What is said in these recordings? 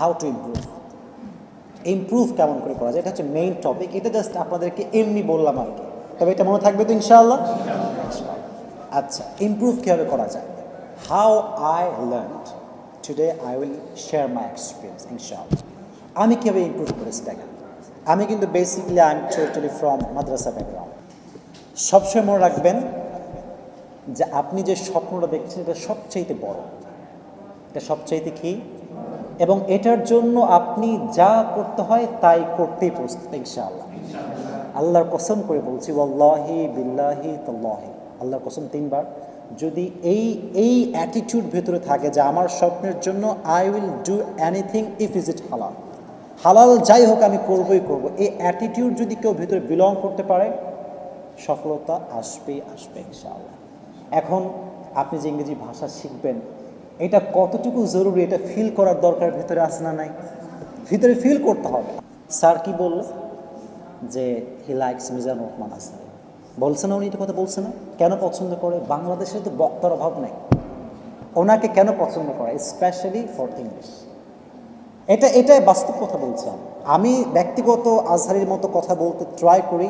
How to improve কেমন করে করা যায়, এটা হচ্ছে মেইন টপিক। এটা জাস্ট আপনাদেরকে এমনি বললাম আর কি, তবে এটা মনে থাকবে তো ইনশাআল্লাহ। আচ্ছা, ইমপ্রুভ কীভাবে করা যায়, how I learned today, I will share my experience ইনশাআল্লাহ। আমি কীভাবে ইমপ্রুভ করেছি দেখেন। আমি কিন্তু basically I am totally from Madrasa background. সবসময় মনে রাখবেন যে আপনি যে স্বপ্নটা দেখছেন এটা সবচাইতে বড়, এটা সবচাইতে কি, এবং এটার জন্য আপনি যা করতে হয় তাই করতেই প্রস্তুত ইনশাআল্লাহ। আল্লাহর কসম করে বলছি, ওয়াল্লাহি বিল্লাহি তাল্লাহি, আল্লাহর কসম 3 বার, যদি এই অ্যাটিটিউড ভেতরে থাকে যে আমার স্বপ্নের জন্য I will do anything if is it হালাল, হালাল যাই হোক আমি করবই করব, এই অ্যাটিটিউড যদি কেউ ভেতরে বিলং করতে পারে সফলতা আসবেই আসবে ইনশাআল্লাহ। এখন আপনি যে ইংরেজি ভাষা শিখবেন এটা কতটুকু জরুরি এটা ফিল করার দরকার ভিতরে আছে না নাই? ভিতরে ফিল করতে হবে। স্যার কি বলল যে হি লাইকস মিজানুর রহমান আসাদ, বলছে না উনি এটা কথা বলছে না? কেন পছন্দ করে? বাংলাদেশে তো বক্তার অভাব নেই, ওনাকে কেন পছন্দ করে? Specially for English. এটাই বাস্তব কথা বলছিলাম। আমি ব্যক্তিগত আজহারির মতো কথা বলতে ট্রাই করি,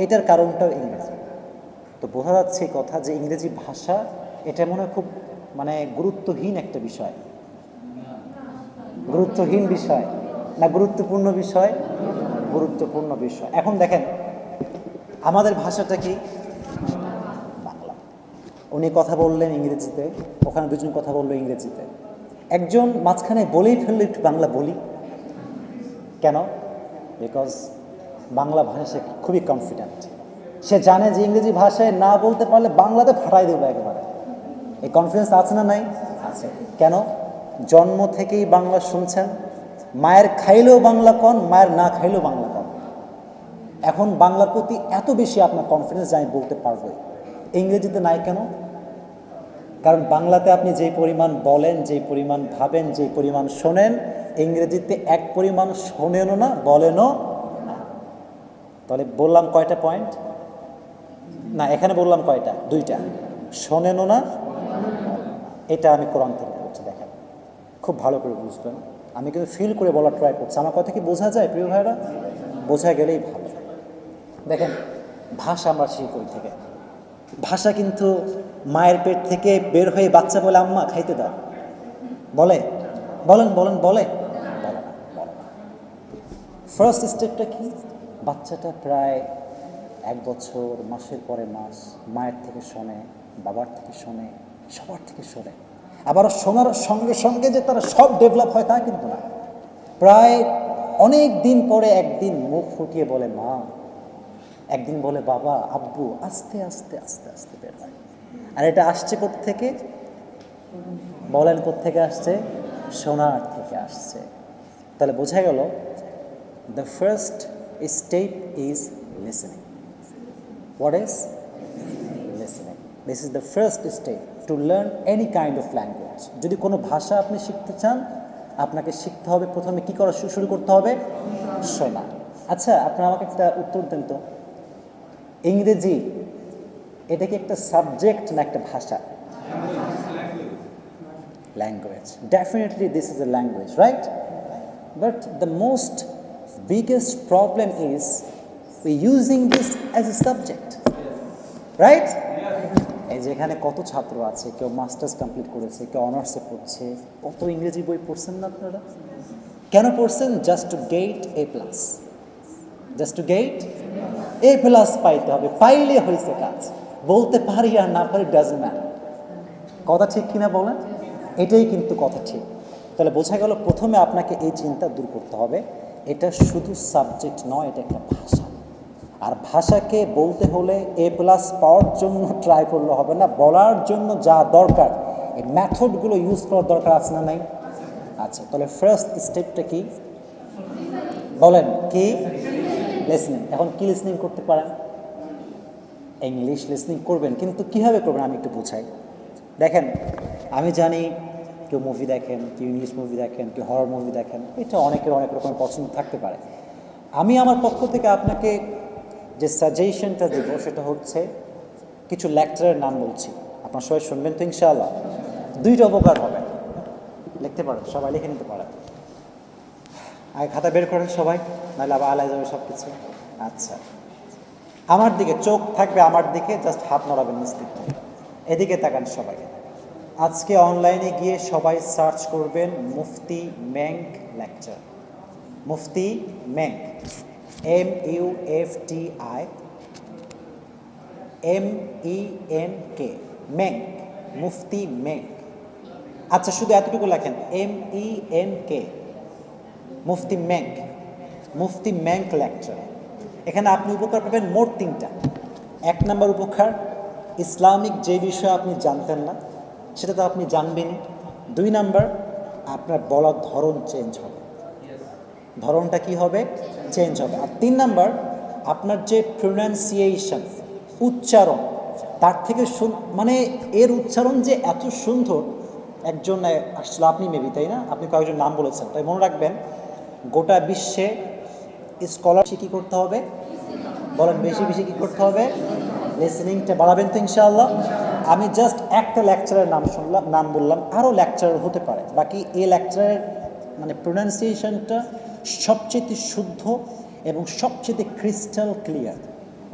এটার কারণটাও ইংরেজি। তো বোঝা যাচ্ছে এই কথা যে ইংরেজি ভাষা এটা মনে হয় খুব গুরুত্বহীন একটা বিষয়। গুরুত্বহীন বিষয় না গুরুত্বপূর্ণ বিষয়? গুরুত্বপূর্ণ বিষয়। এখন দেখেন আমাদের ভাষাটা কি? বাংলা। উনি কথা বললেন ইংরেজিতে, ওখানে দুজন কথা বললো ইংরেজিতে, একজন মাঝখানে বলেই ফেললো একটু বাংলা বলি। কেন? বিকজ বাংলা ভাষা সে খুবই কনফিডেন্ট, সে জানে যে ইংরেজি ভাষায় না বলতে পারলে বাংলাতে ফাটাই দেবো একেবারে। এই কনফিডেন্স আছে না নাই? আছে। কেন? জন্ম থেকেই বাংলা শুনছেন, মায়ের খাইলেও বাংলা কন, মায়ের না খাইলেও বাংলা কন। এখন বাংলার প্রতি এত বেশি আপনার কনফিডেন্স যে আমি বলতে পারবোই। ইংরেজিতে নাই কেন? কারণ বাংলাতে আপনি যেই পরিমাণ বলেন, যেই পরিমাণ ভাবেন, যেই পরিমাণ শোনেন, ইংরেজিতে এক পরিমাণ শোনেনও না, বলেনও না। তাহলে বললাম কয়টা পয়েন্ট? না, এখানে বললাম কয়টা? 2টা। শোনেনও না, এটা আমি কোরআন থেকে বলছি। দেখেন খুব ভালো করে বুঝবেন, আমি কিন্তু ফিল করে বলার ট্রাই করছি। আমার কথা কি বোঝা যায় প্রিয় ভাইরা? বোঝা গেলেই ভালো। দেখেন ভাষা আমরা শিখি কই থেকে? ভাষা কিন্তু মায়ের পেট থেকে বের হয়ে বাচ্চা বলে আম্মা খাইতে দাও, বলে? বলেন বলেন, বলে? বলে না, বলে না। ফার্স্ট স্টেপটা কি? বাচ্চাটা প্রায় 1 বছর, মাসের পরে মাস মায়ের থেকে শোনে, বাবার থেকে শোনে, সবার থেকে শোনে। আবার শোনার সঙ্গে সঙ্গে যে তারা সব ডেভেলপ হয় তা কিন্তু না। প্রায় অনেক দিন পরে একদিন মুখ ফুটিয়ে বলে মা, একদিন বলে বাবা, আব্বু, আস্তে আস্তে আস্তে আস্তে বের হয়। আর এটা আসছে কোত্থেকে? বলেন কোত্থেকে আসছে? শোনার থেকে আসছে। তাহলে বোঝা গেল the first step is listening. What is listening? This is the first step to learn any kind of language. যদি কোনো ভাষা আপনি শিখতে চান, আপনাকে শিখতে হবে প্রথমে কি করা শুরু করতে হবে? শোনা। আচ্ছা, আপনারা আমাকে একটা উত্তর দেন তো, ইংরেজি এটা কি একটা সাবজেক্ট না একটা ভাষা? Language. Definitely this is a language, right? But the most biggest problem is we using this as a subject, right? এই যে এখানে কত ছাত্র আছে, কেউ মাস্টার্স কমপ্লিট করেছে, কেউ অনার্সে পড়ছে, কত ইংরেজি বই পড়ছেন না আপনারা? কেন পড়ছেন? Just to get A+, just to get A+ পাইতে হবে, পাইলে হয়েছে কাজ। বলতে পারি আর না পারি ডাজন্ট ম্যাটার। কথা ঠিক কিনা বলেন? এটাই কিন্তু কথা ঠিক। তাহলে বোঝা গেল প্রথমে আপনাকে এই চিন্তা দূর করতে হবে, এটা শুধু সাবজেক্ট নয়, এটা একটা ভাষা। আর ভাষাকে বলতে হলে A+ পাওয়ার জন্য ট্রাই করলে হবে না, বলার জন্য যা দরকার এই মেথডগুলো ইউজ করার দরকার আছে না নাই? আচ্ছা, তাহলে ফার্স্ট স্টেপটা কি বলেন? কি? লিসনিং। এখন কি লিসনিং করতে পারেন? ইংলিশ লিসনিং করবেন, কিন্তু কীভাবে করবেন আমি একটু বোঝাই। দেখেন আমি জানি কেউ মুভি দেখেন, কেউ ইংলিশ মুভি দেখেন, কেউ হরর মুভি দেখেন, এটা অনেকের অনেক রকমের পছন্দ থাকতে পারে। আমি আমার পক্ষ থেকে আপনাকে যে সাজেশনটা দেবো সেটা হচ্ছে কিছু লেকচারের নাম বলছি, আপনার সবাই শুনবেন তো ইনশাআল্লাহ। 2টা উপকার হবে, লিখতে পারেন, সবাই লিখে নিতে পারেন। আগে খাতা বের করেন সবাই, নাহলে আবার আলাদা যাবে সব কিছু। আচ্ছা, আমার দিকে চোখ থাকবে, আমার দিকে জাস্ট হাত নড়াবেন নিস্তিক, এদিকে তাকান সবাই। আজকে অনলাইনে গিয়ে সবাই সার্চ করবেন মুফতি মেঙ্ক লেকচার। মুফতি মেঙ্ক, MUFTI MENK, মেঙ্ক, মুফতি মেঙ্ক। আচ্ছা, শুধু এতটুকু লেখেন MENK, মুফতি মেঙ্ক, মুফতি মেঙ্ক লেকচার। এখানে আপনি উপকার পাবেন মোট 3টা। 1 নম্বর উপকার, ইসলামিক যে বিষয় আপনি জানতেন না সেটা তো আপনি জানবেনই। 2 নম্বর, আপনার বলার ধরন চেঞ্জ হবে, ধরনটা কি হবে, চেঞ্জ হবে। আর 3 নম্বর, আপনার যে প্রোনাউন্সিয়েশন, উচ্চারণ, তার থেকে মানে এর উচ্চারণ যে এত সুন্দর। একজন আসলে আপনি মেবি, তাই না, আপনি কয়েকজন নাম বলেছেন, তাই মনে রাখবেন গোটা বিশ্বে স্কলারশিপ কী করতে হবে বলেন, বেশি বেশি কী করতে হবে, লিসেনিংটা বাড়াবেন তো ইনশাআল্লাহ। আমি জাস্ট একটা লেকচারের নাম বললাম, আরও লেকচারার হতে পারে, বাকি এই লেকচারের মানে প্রোনাউন্সিয়েশনটা সবচেয়ে শুদ্ধ এবং সবচেয়ে ক্রিস্টাল ক্লিয়ার।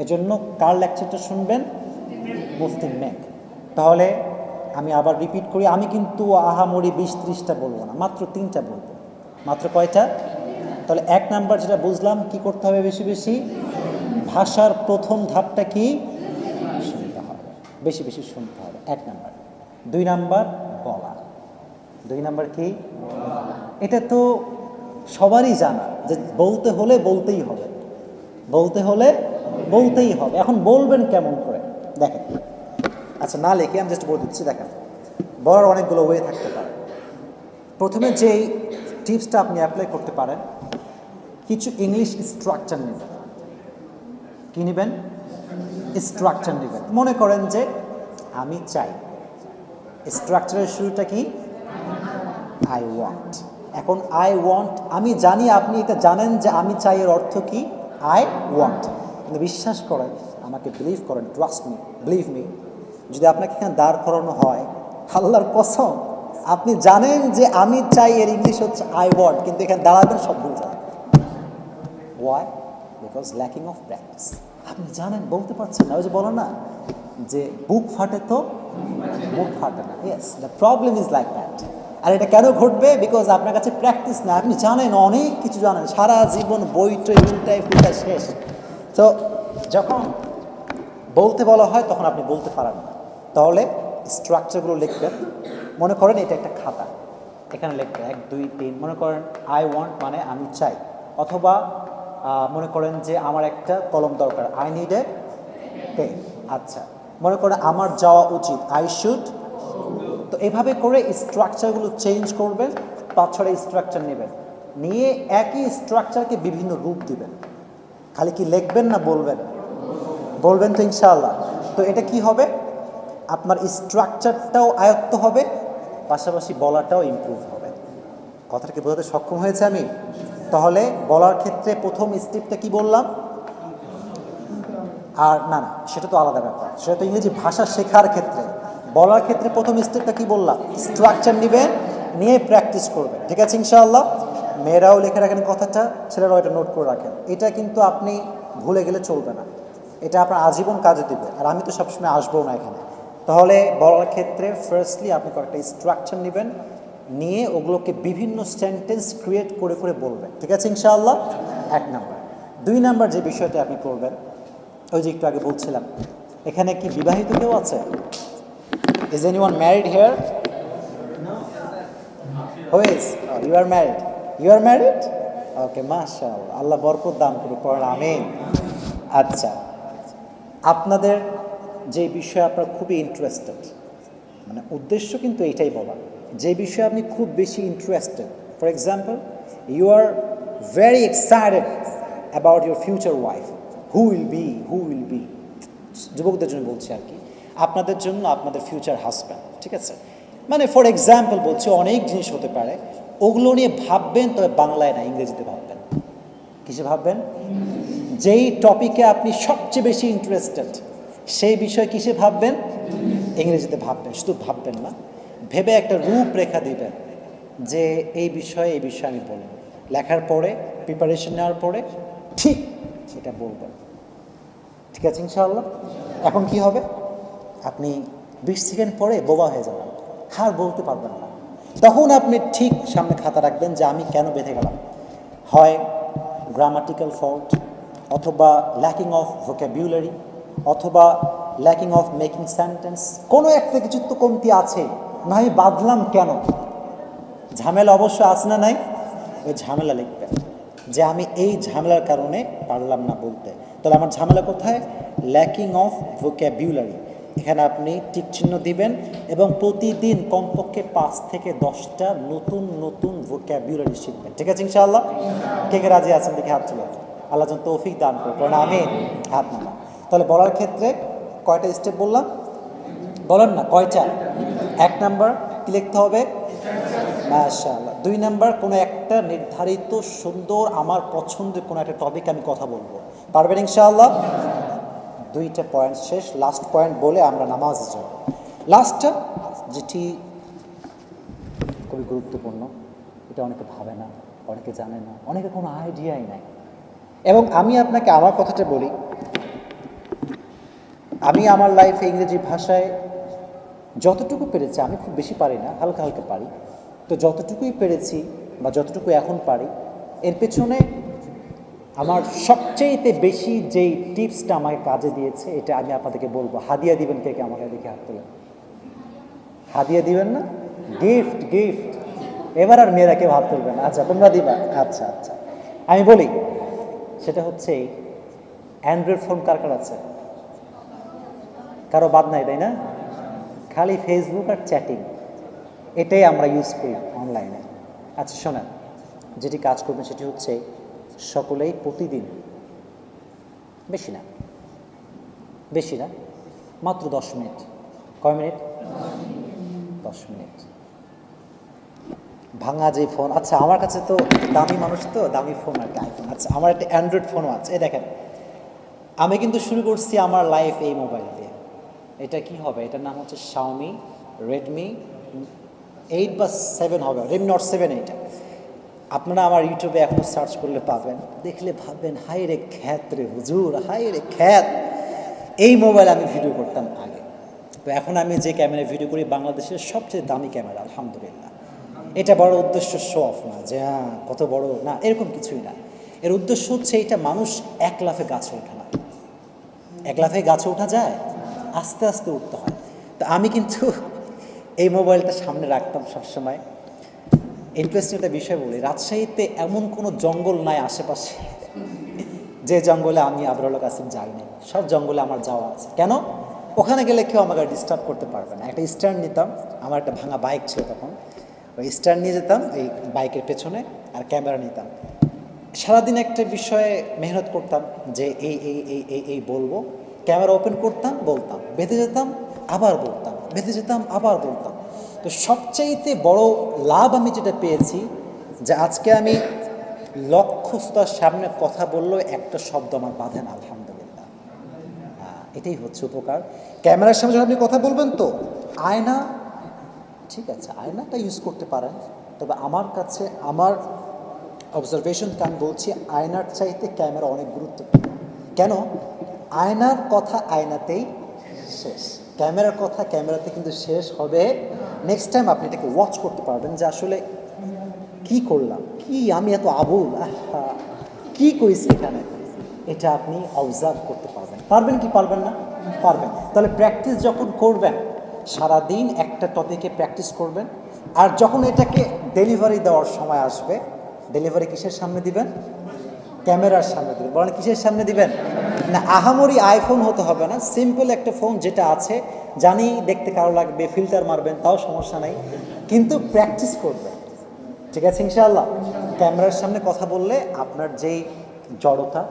এজন্য কার লেকচারটা শুনবেন, মুফতি মেঙ্ক। তাহলে আমি আবার রিপিট করি, আমি কিন্তু আহামরি 20-30টা বলবো না, মাত্র 3টা বলবো। মাত্র কয়টা? তাহলে 1 নাম্বার যেটা বুঝলাম, কি করতে হবে, বেশি বেশি ভাষার প্রথম ধাপটা কি, শুনতে হবে, বেশি বেশি শুনতে হবে, 1 নাম্বার। 2 নাম্বার বলা। 2 নাম্বার কি, এটা তো সবারই জানা যে বলতে হলে বলতেই হবে, বলতে হলে বলতেই হবে। এখন বলবেন কেমন করে দেখেন। আচ্ছা, না লিখে আমি জাস্ট বলে দিচ্ছি, দেখেন বলার অনেকগুলো ওয়ে থাকতে পারে। প্রথমে যেই টিপসটা আপনি অ্যাপ্লাই করতে পারেন, কিছু ইংলিশ স্ট্রাকচার নেবেন। কী নেবেন? স্ট্রাকচার নেবেন। মনে করেন যে আমি চাই, স্ট্রাকচারের শুরুটা কি, আই ওয়ান্ট। এখন আই ওয়ান্ট, আমি জানি আপনি এটা জানেন যে আমি চাই এর অর্থ কি, আই ওয়ান্ট। কিন্তু বিশ্বাস করেন, আমাকে বিলিভ করেন, ট্রাস্ট মি, বিলিভ মি, যদি আপনাকে এখানে দাঁড় করানো হয়, আল্লাহর কসম, আপনি জানেন যে আমি চাই এর ইংলিশ হচ্ছে আই ওয়ান্ট, কিন্তু এখানে দাঁড়াবেন সব ভুল যাবে। Why? Because lacking of practice. আপনি জানেন, বলতে পারছেন না। ওই যে বলো না যে বুক ফাটে তো মুখ ফাটে না। Yes, the problem is like that. আর এটা কেন ঘটবে? বিকজ আপনার কাছে প্র্যাকটিস না। আপনি জানেন, অনেক কিছু জানেন, সারা জীবন বই টই উল্টায় ফুলটায় শেষ। তো যখন বলতে বলা হয় তখন আপনি বলতে পারেন না। তাহলে স্ট্রাকচারগুলো লিখবেন। মনে করেন এটা একটা খাতা, এখানে লিখবেন 1 2 3। মনে করেন আই ওয়ান্ট মানে আমি চাই, অথবা মনে করেন যে আমার একটা কলম দরকার, আই নিড এ পেন। আচ্ছা, মনে করেন আমার যাওয়া উচিত, আই শুড। তো এভাবে করে স্ট্রাকচারগুলো চেঞ্জ করবেন। 5-6টা স্ট্রাকচার নেবেন, নিয়ে একই স্ট্রাকচারকে বিভিন্ন রূপ দিবেন। খালি কি লিখবেন না বলবেন? বলবেন তো ইনশাআল্লাহ। তো এটা কি হবে, আপনার স্ট্রাকচারটাও আয়ত্ত হবে, পাশাপাশি বলাটাও ইমপ্রুভ হবে। কথাটা কি বোঝাতে সক্ষম হয়েছে আমি? তাহলে বলার ক্ষেত্রে প্রথম স্টেপটা কি বললাম, আর না না সেটা তো আলাদা ব্যাপার, সেটা তো ইংরেজি ভাষা শেখার ক্ষেত্রে। বলার ক্ষেত্রে প্রথম স্টেপটা কি বললাম, স্ট্রাকচার নেবেন, নিয়ে প্র্যাকটিস করবেন। ঠিক আছে ইনশাআল্লাহ। মেয়েরাও লিখে রাখেন কথাটা, ছেলেরাও এটা নোট করে রাখেন। এটা কিন্তু আপনি ভুলে গেলে চলবে না, এটা আপনার আজীবন কাজে দেবে। আর আমি তো সবসময় আসবো না এখানে। তাহলে বলার ক্ষেত্রে ফার্স্টলি আপনি কয়েকটা স্ট্রাকচার নেবেন, নিয়ে ওগুলোকে বিভিন্ন সেন্টেন্স ক্রিয়েট করে করে বলবেন। ঠিক আছে ইনশাআল্লাহ, 1 নাম্বার। 2 নাম্বার যে বিষয়টা আপনি করবেন, ওই যে একটু আগে বলছিলাম, এখানে কি বিবাহিত কেউ আছে? Is anyone married here? Who is? You are married? You are married? Okay, মাশাআল্লাহ, আল্লাহ বরকত দান করুক, পড়েন আমিন। আচ্ছা, আপনাদের যে বিষয়ে আপনারা খুবই ইন্টারেস্টেড, মানে উদ্দেশ্য কিন্তু এইটাই বলা, যে বিষয়ে আপনি খুব বেশি interested, for example you are very excited about your future wife, who will be, যুবকদের জন্য বলছি আর কি, আপনাদের জন্য আপনাদের ফিউচার হাজব্যান্ড। ঠিক আছে, মানে ফর এক্সাম্পল বলছি, অনেক জিনিস হতে পারে, ওগুলো নিয়ে ভাববেন, তবে বাংলায় না, ইংরেজিতে ভাববেন। কিসে ভাববেন? যেই টপিকে আপনি সবচেয়ে বেশি ইন্টারেস্টেড, সেই বিষয় কিসে ভাববেন? ইংরেজিতে ভাববেন। শুধু ভাববেন না, ভেবে একটা রূপরেখা দিবেন যে এই বিষয়ে আমি বলব। লেখার পরে প্রিপারেশন নেওয়ার পরে ঠিক সেটা বলবেন। ঠিক আছে ইনশাআল্লাহ? এখন কি হবে, আপনি 20 সেকেন্ড পরে বোবা হয়ে যাবেন, আর বলতে পারবেন না। তখন আপনি ঠিক সামনে খাতা রাখবেন যে আমি কেন বেঁধে গেলাম। হয় গ্রামাটিক্যাল ফল্ট, অথবা ল্যাকিং অফ ভোক্যাবুলারি, অথবা ল্যাকিং অফ মেকিং সেন্টেন্স, কোনো একটা কিছু তো কমতি আছে না, আমি বাঁধলাম কেন। ঝামেলা অবশ্য আছে না নাই? ওই ঝামেলা লিখবেন যে আমি এই ঝামেলার কারণে পারলাম না বলতে। তাহলে আমার ঝামেলা কোথায়? Lacking of vocabulary. এখানে আপনি টিক চিহ্ন দিবেন এবং প্রতিদিন কমপক্ষে 5 থেকে 10টা নতুন নতুন ভোক্যাবুলারি শিখবেন। ঠিক আছে ইনশাআল্লাহ? কে কে রাজি আছেন দেখে হাত তুলে। আল্লাহ যেন তৌফিক দান করে, কারণ আমি হাত নামা। তাহলে বলার ক্ষেত্রে কয়টা স্টেপ বললাম? বলেন না কয়টা? 1 নাম্বার কি লিখতে হবে? মাশাআল্লাহ। 2 নাম্বার কোনো একটা নির্ধারিত সুন্দর আমার পছন্দের কোনো একটা টপিক আমি কথা বলবো, পারবেন ইনশাআল্লাহ? 2টা পয়েন্ট শেষ। লাস্ট পয়েন্ট বলে আমরা নামাজে যাব। লাস্টটা যেটি খুবই গুরুত্বপূর্ণ, এটা অনেকে ভাবে না, অনেকে জানে না, অনেকে কোনো আইডিয়াই নাই। এবং আমি আপনাকে আমার কথাটা বলি, আমি আমার লাইফে ইংরেজি ভাষায় যতটুকু পেরেছি, আমি খুব বেশি পারি না, হালকা হালকা পারি, তো যতটুকুই পেরেছি বা যতটুকু এখন পারি, এর পেছনে আমার সবচেয়েতে বেশি যেই টিপসটা আমাকে কাজে দিয়েছে, এটা আমি আপনাদেরকে বলবো। হাদিয়া দিবেন কে কে? আমাকে দেখে হাত তোলেন। হাদিয়া দিবেন না? Gift, gift. এবার আর মেয়েরা কেউ হাত তুলবেন? আচ্ছা তোমরা দিবা? আচ্ছা আচ্ছা, আমি বলি, সেটা হচ্ছে অ্যান্ড্রয়েড ফোন কার কার আছে? কারো বাদ নাই, তাই না? খালি ফেসবুক আর চ্যাটিং, এটাই আমরা ইউজ করি অনলাইনে। আচ্ছা শোনেন, যেটি কাজ করবেন সেটি হচ্ছে সকলেই প্রতিদিন, বেশি না বেশি না, মাত্র 10 মিনিট। কয় মিনিট? 10 মিনিট। ভাঙা যে ফোন, আচ্ছা আমার কাছে তো দামি মানুষ, তো দামি ফোন আর কি, আইফোন। আচ্ছা আমার একটা অ্যান্ড্রয়েড ফোনও আছে। এই দেখেন, আমি কিন্তু শুরু করছি আমার লাইফ এই মোবাইল দিয়ে। এটা কি হবে? এটার নাম হচ্ছে শাওমি রেডমি 8 বা 7 হবে, রেডমি নট 7 এইটা। আপনারা আমার ইউটিউবে এখনও সার্চ করলে পাবেন, দেখলে ভাববেন হাই রে খ্যাত রে হুজুর, হাই রে খ্যাত। এই মোবাইল আমি ভিডিও করতাম আগে, তো এখন আমি যে ক্যামেরায় ভিডিও করি বাংলাদেশের সবচেয়ে দামি ক্যামেরা, আলহামদুলিল্লাহ। এটা বড় উদ্দেশ্য শো অফ না, যে হ্যাঁ কত বড়, না এরকম কিছুই না। এর উদ্দেশ্য হচ্ছে এইটা মানুষ এক লাফে গাছে ওঠে না। এক লাফে গাছে ওঠা যায়? আস্তে আস্তে উঠতে হয়। তো আমি কিন্তু এই মোবাইলটা সামনে রাখতাম সবসময়। ইন্টারেস্টিং একটা বিষয় বলি, রাজশাহীতে এমন কোনো জঙ্গল নাই আশেপাশে যে জঙ্গলে আমি আবরাল কাসিম যাই নাই। সব জঙ্গলে আমার যাওয়া আছে। কেন? ওখানে গেলে কেউ আমাকে ডিস্টার্ব করতে পারবে না। একটা স্ট্যান্ড নিতাম, আমার একটা ভাঙা বাইক ছিল তখন, ওই স্ট্যান্ড নিয়ে যেতাম এই বাইকের পেছনে, আর ক্যামেরা নিতাম। সারাদিন একটা বিষয়ে মেহনত করতাম যে এই এই এই এই এই বলবো, ক্যামেরা ওপেন করতাম, বলতাম, বেঁধে যেতাম, আবার বলতাম, বেঁধে যেতাম, আবার বলতাম। তো সবচাইতে বড় লাভ আমি যেটা পেয়েছি, যে আজকে আমি লক্ষ্যস্থার সামনে কথা বললেও একটা শব্দ আমার বাধে না, আলহামদুলিল্লাহ। এটাই হচ্ছে উপকার। ক্যামেরার সামনে যখন আপনি কথা বলবেন, তো আয়না ঠিক আছে, আয়নাটা ইউজ করতে পারেন, তবে আমার কাছে আমার অবজারভেশন আমি বলছি, আয়নার চাইতে ক্যামেরা অনেক গুরুত্বপূর্ণ। কেন? আয়নার কথা আয়নাতেই শেষ, ক্যামেরার কথা ক্যামেরাতে কিন্তু শেষ হবে। নেক্সট টাইম আপনি এটাকে ওয়াচ করতে পারবেন যে আসলে কি করলাম, কি আমি এত আবুল, আহা কি করেছি এখানে, এটা আপনি অবজার্ভ করতে পারবেন। পারবেন কি পারবেন না? পারবেন। তাহলে প্র্যাকটিস যখন করবেন, সারাদিন একটা টপিকে প্র্যাকটিস করবেন, আর যখন এটাকে ডেলিভারি দেওয়ার সময় আসবে, ডেলিভারি কিসের সামনে দিবেন? ক্যামেরার সামনে দিবেন। বলেন কিসের সামনে দিবেন? না আহামরি আইফোন হতে হবে না, সিম্পল একটা ফোন যেটা আছে, জানি দেখতে কারো লাগবে, ফিল্টার মারবেন, তাও সমস্যা নাই, কিন্তু প্র্যাকটিস করবেন। ঠিক আছে ইনশাআল্লাহ? ক্যামেরার সামনে কথা বললে আপনার যেই জড়তা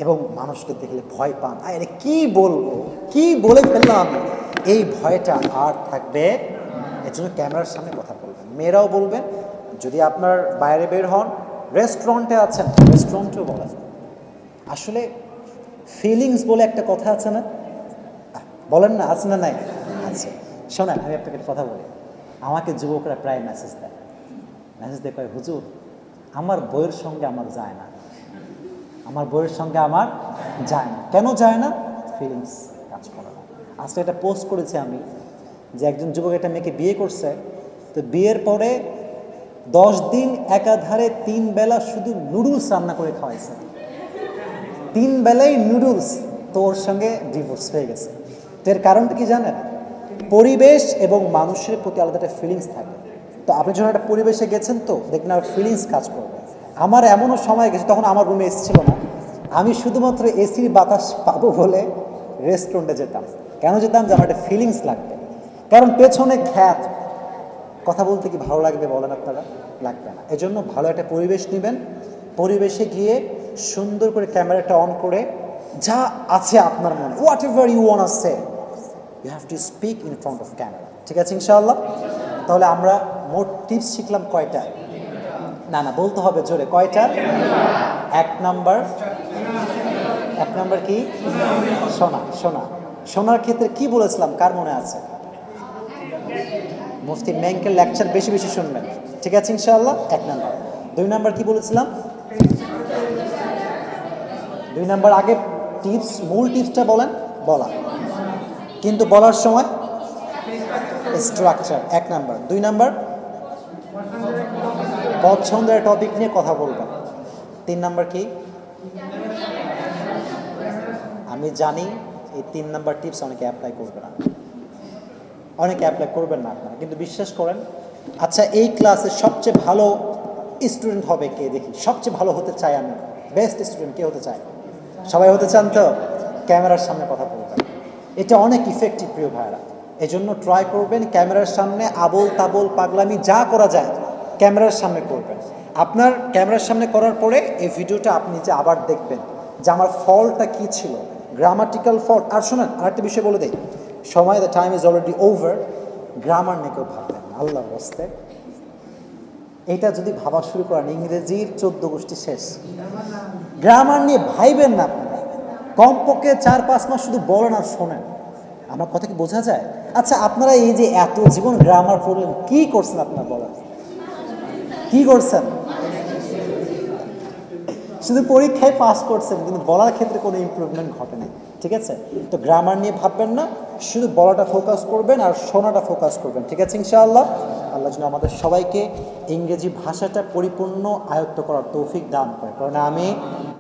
এবং মানুষকে দেখলে ভয় পান, আরে কি বলবো, কি বলে ফেললাম আমি, এই ভয়টা আর থাকবে। এর জন্য ক্যামেরার সামনে কথা বলবেন। মেয়েরাও বলবেন, যদি আপনার বাইরে বের হন, রেস্টুরেন্টে আছেন, রেস্টুরেন্টেও বলেন। আসলে ফিলিংস বলে একটা কথা আছে না, বলেন না, আছে না নাই? আছে। শোনেন, আমি আপনাকে কথা বলি, আমাকে যুবকরা প্রায় মেসেজ দেয়, কয় হুজুর আমার বইয়ের সঙ্গে আমার যায় না, আমার বইয়ের সঙ্গে আমার যায় না। কেন যায় না? ফিলিংস কাজ করে না। আজকে এটা পোস্ট করেছি আমি, যে একজন যুবক একটা মেয়েকে বিয়ে করছে, তো বিয়ের পরে 10 দিন একাধারে 3 বেলা শুধু নুডলস রান্না করে খাওয়াইছে, 3 বেলাই নুডলস। তো ওর সঙ্গে ডিভোর্স হয়ে গেছে। তো এর কারণটা কি জানেন? পরিবেশ এবং মানুষের প্রতি আলাদা একটা ফিলিংস থাকে। তো আপনি যখন একটা পরিবেশে গেছেন, তো দেখবেন আর ফিলিংস কাজ করবে। আমার এমনও সময় গেছে, তখন আমার রুমে এসি ছিল না, আমি শুধুমাত্র এসির বাতাস পাবো বলে রেস্টুরেন্টে যেতাম। কেন যেতাম? যে আমার একটা ফিলিংস লাগবে। কারণ পেছনে খ্যাত, কথা বলতে কি ভালো লাগবে বলেন আপনারা? লাগবে না। এজন্য ভালো একটা পরিবেশ নেবেন, পরিবেশে গিয়ে সুন্দর করে ক্যামেরাটা অন করে যা আছে আপনার মনে, whatever you want to say, you have to speak in front of camera. ঠিক আছে ইনশাআল্লাহ? তাহলে আমরা মোট টিপস শিখলাম কয়টা? না না, বলতে হবে জোরে, কয়টা? এক নাম্বার কি? শোনা। শোনার ক্ষেত্রে কি বলেছিলাম, কার মনে আছে? মুফতি মেঙ্কের লেকচার বেশি বেশি শুনবেন। ঠিক আছে ইনশাআল্লাহ? 1 নাম্বার। 2 নাম্বার কি বলেছিলাম? 2 নাম্বার আগে টিপস, মূল টিপসটা বলেন, বলা, কিন্তু বলার সময় স্ট্রাকচার 1 নাম্বার। 2 নাম্বার পছন্দের টপিক নিয়ে কথা বলবেন। 3 নাম্বার কি? আমি জানি এই 3 নাম্বার টিপস অনেকে অ্যাপ্লাই করবে না, অনেকে অ্যাপ্লাই করবেন না আপনারা, কিন্তু বিশ্বাস করেন। আচ্ছা, এই ক্লাসে সবচেয়ে ভালো স্টুডেন্ট হবে কে? দেখি, সবচেয়ে ভালো হতে চাই আমি, বেস্ট স্টুডেন্ট কে হতে চায়? সবাই হতে চান তো? ক্যামেরার সামনে কথা বলবেন, এটা অনেক ইফেক্টিভ প্রিয় ভাইরা। এই জন্য ট্রাই করবেন ক্যামেরার সামনে আবোল তাবোল পাগলামি যা করা যায় ক্যামেরার সামনে করবেন। আপনার ক্যামেরার সামনে করার পরে এই ভিডিওটা আপনি যে আবার দেখবেন যে আমার ফল্টটা কী ছিল, গ্রামাটিক্যাল ফল্ট। আর শোনেন, আরেকটা বিষয় বলে দেই, সময়, the time is already over. Grammar নিয়ে কেউ ভাববেন না, আল্লাহর রাস্তে। এটা যদি ভাবা শুরু করেন, ইংরেজির 14 গোষ্ঠী শেষ। গ্রামার নিয়ে ভাইবেন না আপনারা, কমপক্ষে 4-5 মাস শুধু বলেন আর শোনেন। আমার কথা কি বোঝা যায়? আচ্ছা, আপনারা এই যে এত জীবন গ্রামার পড়লেন, কি করছেন আপনারা বলেন? কি করছেন? শুধু পরীক্ষায় পাস করছেন, কিন্তু বলার ক্ষেত্রে কোনো ইমপ্রুভমেন্ট ঘটে নাই। ঠিক আছে? তো গ্রামার নিয়ে ভাববেন না, শুধু বলাটা ফোকাস করবেন আর শোনাটা ফোকাস করবেন। ঠিক আছে ইনশাআল্লাহ? আল্লাহ যেন আমাদের সবাইকে ইংরেজি ভাষাটা পরিপূর্ণ আয়ত্ত করার তৌফিক দান করে, কারণ আমি